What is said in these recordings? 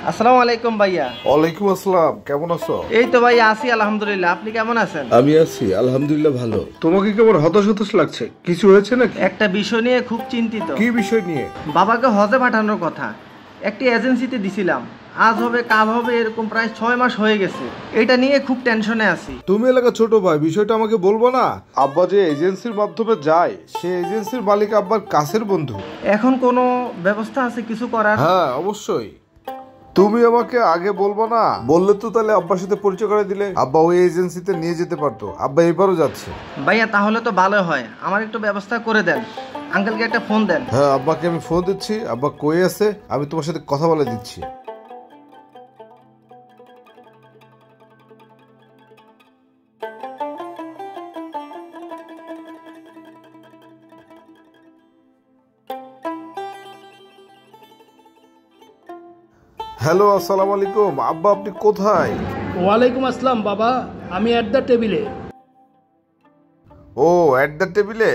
আসসালামু আলাইকুম ভাইয়া। ওয়ালাইকুম আসসালাম, কেমন আছো? এই তো ভাইয়া আছি আলহামদুলিল্লাহ, আপনি কেমন আছেন? আমি আছি আলহামদুলিল্লাহ ভালো। তোমাকে কেমন হতাশ হতাশ লাগছে? কিছু হয়েছে নাকি? একটা বিষয় নিয়ে খুব চিন্তিত। কি বিষয় নিয়ে? বাবাকে হজে পাঠানোর কথা একটি এজেন্সিতে দিছিলাম, আজ হবে কাল হবে এরকম প্রায় 6 মাস হয়ে গেছে। এটা নিয়ে খুব টেনশনে আছি। তুমি এলাকা ছোট ভাই, বিষয়টা আমাকে বলবো না? আব্বা যে এজেন্সির মাধ্যমে যায়, সে এজেন্সির মালিক আব্বার কাছের বন্ধু। এখন কোনো ব্যবস্থা আছে কিছু করার? হ্যাঁ অবশ্যই। তুমি আমাকে আগে বলবো না? বললে তো তাহলে আব্বার সাথে পরিচয় করে দিলে আব্বা ওই এজেন্সিতে নিয়ে যেতে পারতো। আব্বা এবারও যাচ্ছে। ভাইয়া তাহলে তো ভালো হয়, আমার একটু ব্যবস্থা করে দেন। আঙ্কেলকে একটা ফোন দেন। হ্যাঁ আব্বাকে আমি ফোন দিচ্ছি। আব্বা কই আছে আমি তোমার সাথে কথা বলে দিচ্ছি। হ্যালো আসসালামু আলাইকুম। আব্বা আপনি কোথায়? ওয়ালাইকুম আসসালাম বাবা, আমি এট দ্য টেবিলে। ও এট দ্য টেবিলে?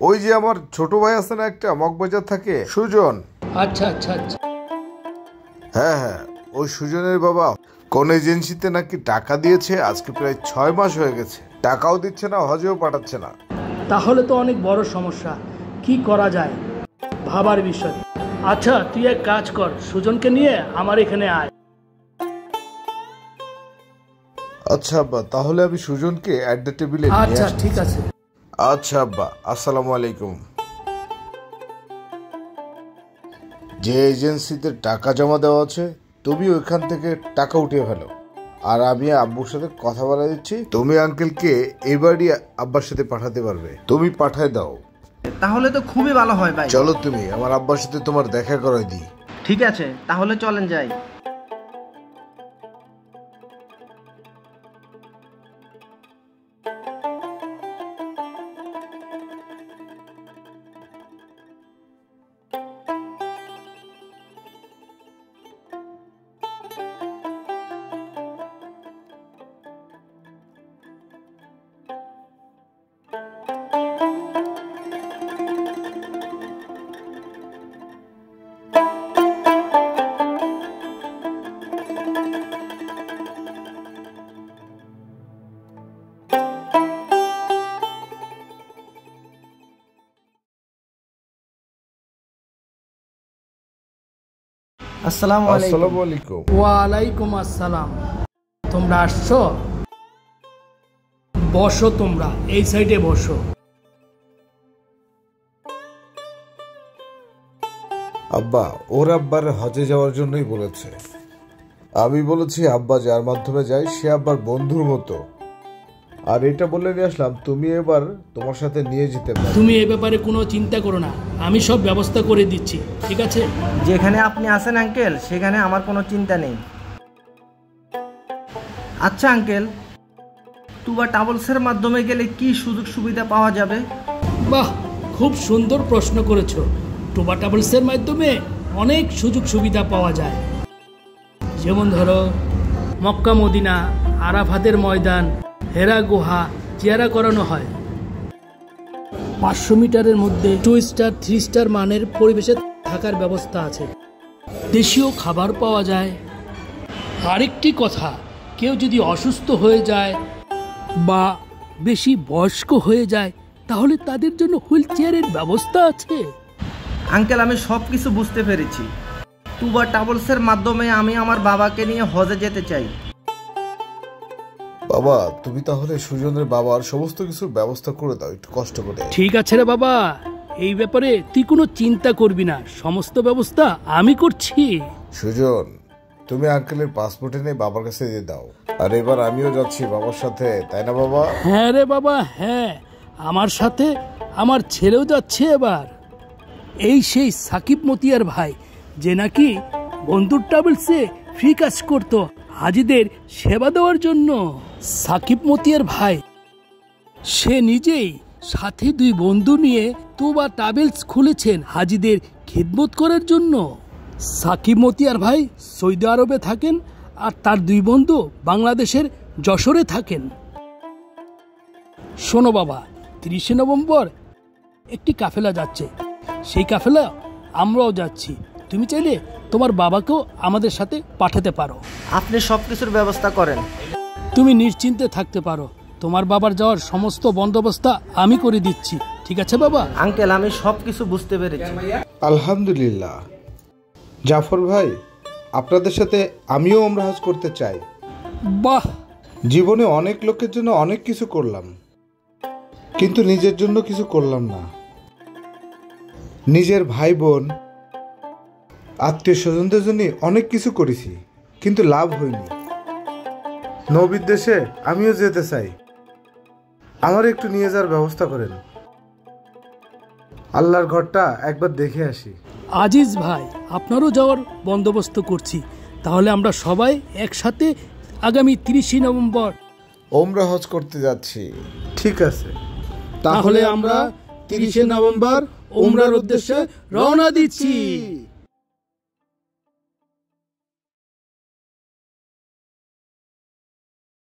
ওই যে আমার ছোট ভাই আছে না একটা, মগবাজার থাকে, সুজন। আচ্ছা আচ্ছা আচ্ছা। হ্যাঁ হ্যাঁ, ওই সুজনের বাবা কোন এজেন্সিতে নাকি টাকা দিয়েছে, আজকে প্রায় 6 মাস হয়ে গেছে, টাকাও দিচ্ছে না, হজেও পাঠাচ্ছে না। তাহলে তো অনেক বড় সমস্যা, কি করা যায় ভাবার বিষয়। আচ্ছা তুই এক কাজ কর, সুজনকে নিয়ে আমার এখানে আয়। আচ্ছা আব্বা, তাহলে আমি সুজনকে এট দ্য টেবিলে নিয়ে আচ্ছা আসছি। ঠিক আছে। আচ্ছা আব্বা, আসসালামু আলাইকুম। যে এজেন্সিতে টাকা জমা দেওয়া আছে, তুমি ওইখান থেকে টাকা উঠিয়ে ফেলো, আর আমি আব্বুর সাথে কথা বলে দিচ্ছি। তুমি আঙ্কেলকে এবারই আব্বার সাথে পাঠাতে পারবে, তুমি পাঠায় দাও। তাহলে তো খুবই ভালো হয় ভাই। চলো তুমি আমার আব্বার সাথে তোমার দেখা করাই দিই। ঠিক আছে তাহলে চলেন যাই। আসসালামু আলাইকুম। ওয়ালাইকুম আসসালাম। তোমরা আসছো? বসো, তোমরা এই সাইডে বসো। আব্বা ওর আব্বার হজে যাওয়ার জন্যই বলেছে। আমি বলেছি আব্বা যার মাধ্যমে যায় সে আব্বার বন্ধুর মতো, আর এটা বলে নিয়ে আসলাম তুমি এবার তোমার সাথে নিয়ে যেতে পারো। তুমি এ ব্যাপারে কোনো চিন্তা করো না, আমি সব ব্যবস্থা করে দিচ্ছি, ঠিক আছে? যেখানে আপনি আছেন আঙ্কেল সেখানে আমার কোনো চিন্তা নেই। আচ্ছা আঙ্কেল, ট্যুর ট্রাভেলসের মাধ্যমে গেলে কি সুযোগ সুবিধা পাওয়া যাবে? বাহ, খুব সুন্দর প্রশ্ন করেছো। ট্যুর ট্রাভেলসের মাধ্যমে অনেক সুযোগ সুবিধা পাওয়া যায়। যেমন ধরো মক্কা মদিনা, আরাফাতের ময়দান, হেরা গুহা জিয়ারা করানো হয়। 500 মিটারের মধ্যে 2 স্টার 3 স্টার মানের পরিবেশে থাকার ব্যবস্থা আছে। দেশীয় খাবার পাওয়া যায়। আরেকটি কথা, কেউ যদি অসুস্থ হয়ে যায় বা বেশি বয়স্ক হয়ে যায় তাহলে তাদের জন্য হুইল চেয়ারের ব্যবস্থা আছে। আঙ্কেল আমি সব কিছু বুঝতে পেরেছি। ট্যুর ট্রাভেলসের মাধ্যমে আমি আমার বাবাকে নিয়ে হজে যেতে চাই। বাবা তুমি তাহলে সুজনের বাবার সমস্ত কিছুর ব্যবস্থা করে দাও, একটু কষ্ট করে। ঠিক আছে রে বাবা, এই ব্যাপারে তুই কোনো চিন্তা করবি না, সমস্ত ব্যবস্থা আমি করছি। সুজন তুমি আঙ্কেলের পাসপোর্ট এনে বাবার কাছে দিয়ে দাও, আর এবার আমিও যাচ্ছি বাবার সাথে, তাই না বাবা? হ্যাঁ রে বাবা হ্যাঁ, আমার সাথে আমার ছেলেও যাচ্ছে এবার। এই সেই সাকিব মতিয়ার ভাই, যে নাকি বন্ধুর ট্রাভেলসে ফ্রি কাজ করতো হাজিদের সেবা দেওয়ার জন্য। সাকিব মতিয়ার ভাই সে নিজেই সাথে 2 বন্ধু নিয়ে ট্যুর ট্রাভেলস খুলেছেন হাজিদের খিদমত করার জন্য। সাকিব মতিয়ার ভাই সৌদি আরবে থাকেন আর তার 2 বন্ধু বাংলাদেশের যশোরে থাকেন। শোনো বাবা, 30 নভেম্বর একটি কাফেলা যাচ্ছে, সেই কাফেলা আমরাও যাচ্ছি। তুমি চাইলে তোমার বাবাকেও আমাদের সাথে পাঠাতে পারো। আপনি সব কিছুর ব্যবস্থা করেন। তুমি নিশ্চিন্তে থাকতে পারো, তোমার বাবার যাওয়ার সমস্ত বন্দোবস্ত আমি করে দিচ্ছি। ঠিক আছে বাবা? আঙ্কেল, আমি সব কিছু বুঝতে পেরেছি। আলহামদুলিল্লাহ। জাফর ভাই, আপনাদের সাথে আমিও ওমরা হজ করতে চাই। বাহ! জীবনে অনেক লোকের জন্য অনেক কিছু করলাম, কিন্তু নিজের জন্য কিছু করলাম না। নিজের ভাই বোন আত্মীয় স্বজনদের জন্য অনেক কিছু করেছি, কিন্তু লাভ হয়নি। নবীর দেশে আমিও যেতে চাই, আমার একটু নিয়ে যাওয়ার ব্যবস্থা করেন। আল্লাহর ঘরটা একবার দেখে আসি। আজিজ ভাই, আপনারও যাওয়ার বন্দোবস্ত করছি। তাহলে আমরা সবাই একসাথে আগামী 30 নভেম্বর ওমরা হজ করতে যাচ্ছি। ঠিক আছে, তাহলে আমরা 30 নভেম্বর ওমরার উদ্দেশ্যে রওনা দিচ্ছি।